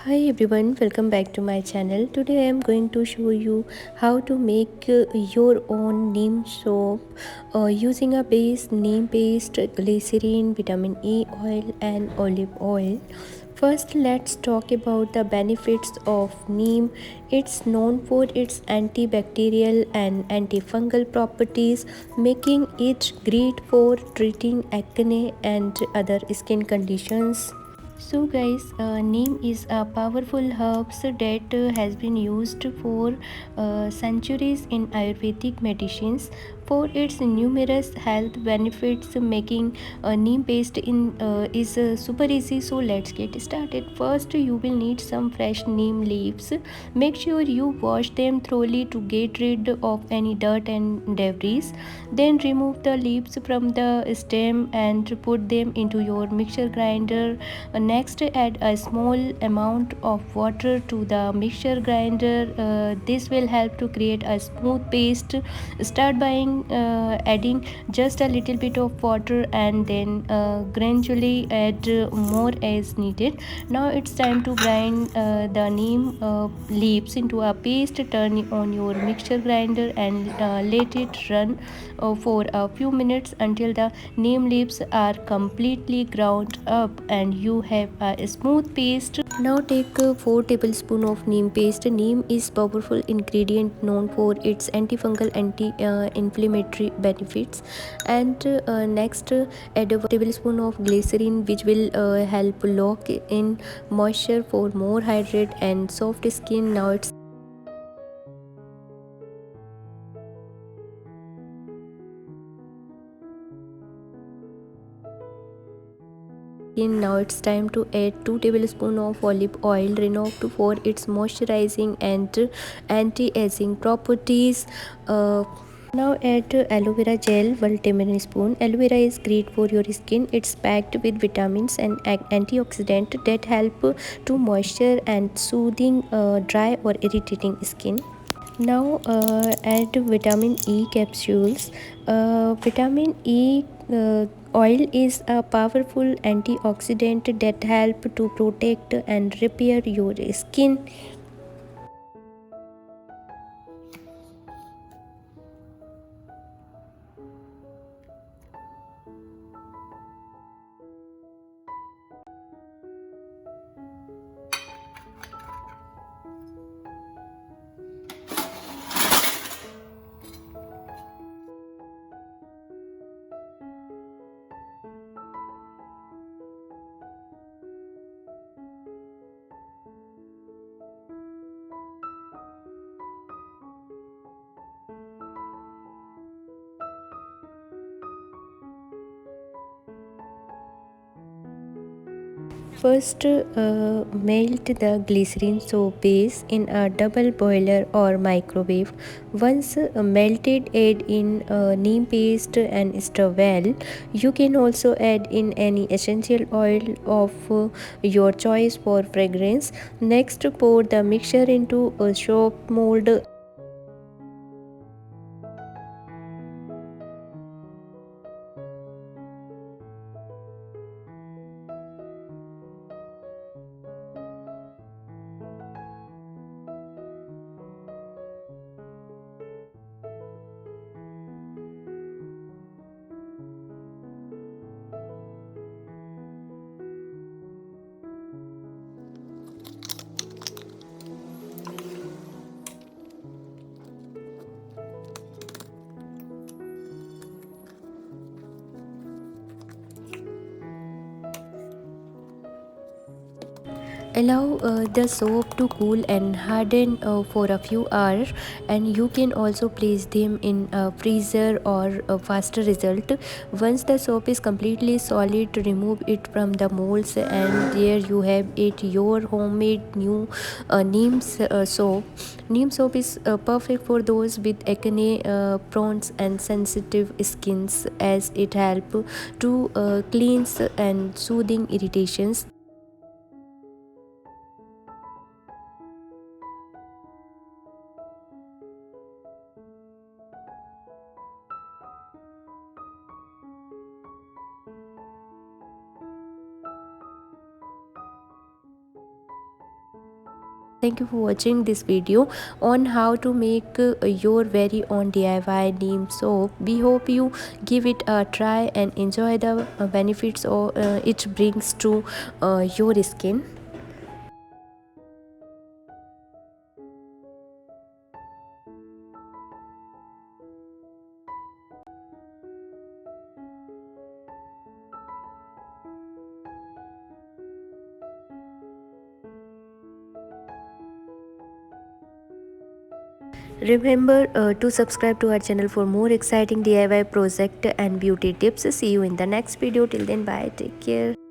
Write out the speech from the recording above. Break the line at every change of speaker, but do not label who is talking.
Hi everyone, welcome back to my channel. Today I am going to show you how to make your own neem soap using a base neem paste, glycerin, vitamin E oil and olive oil. First, let's talk about the benefits of neem. It's known for its antibacterial and antifungal properties, making it great for treating acne and other skin conditions. So guys, neem is a powerful herb that has been used for centuries in Ayurvedic medicines for its numerous health benefits. Making neem paste is super easy. So let's get started. First, you will need some fresh neem leaves. Make sure you wash them thoroughly to get rid of any dirt and debris. Then remove the leaves from the stem and put them into your mixer grinder. Next, add a small amount of water to the mixture grinder. This will help to create a smooth paste. Start by adding just a little bit of water and then gradually add more as needed. Now it's time to grind the neem leaves into a paste. Turn on your mixture grinder and let it run for a few minutes until the neem leaves are completely ground up and you have a smooth paste. Now take 4 tablespoons of neem paste. Neem is powerful ingredient known for its antifungal anti-inflammatory benefits. And next add a tablespoon of glycerin which will help lock in moisture for more hydrated and soft skin. Now it's time to add 2 tablespoons of olive oil renowned for its moisturizing and anti-aging properties. Now add aloe vera gel 1 tablespoon. Aloe vera is great for your skin. It's packed with vitamins and antioxidants that help to moisture and soothing dry or irritating skin. Now add vitamin E capsules. Vitamin E oil is a powerful antioxidant that help to protect and repair your skin. First, melt the glycerin soap base in a double boiler or microwave. Once melted, add in neem paste and stir well. You can also add in any essential oil of your choice for fragrance. Next, pour the mixture into a soap mold. Allow the soap to cool and harden for a few hours, and you can also place them in a freezer or a faster result. Once the soap is completely solid, remove it from the molds, and there you have it, your homemade new neem soap. Neem soap is perfect for those with acne prone and sensitive skins, as it help to cleanse and soothing irritations. Thank you for watching this video on how to make your very own DIY neem soap. We hope you give it a try and enjoy the benefits it brings to your skin. Remember to subscribe to our channel for more exciting DIY project and beauty tips. See you in the next video. Till then, bye. Take care.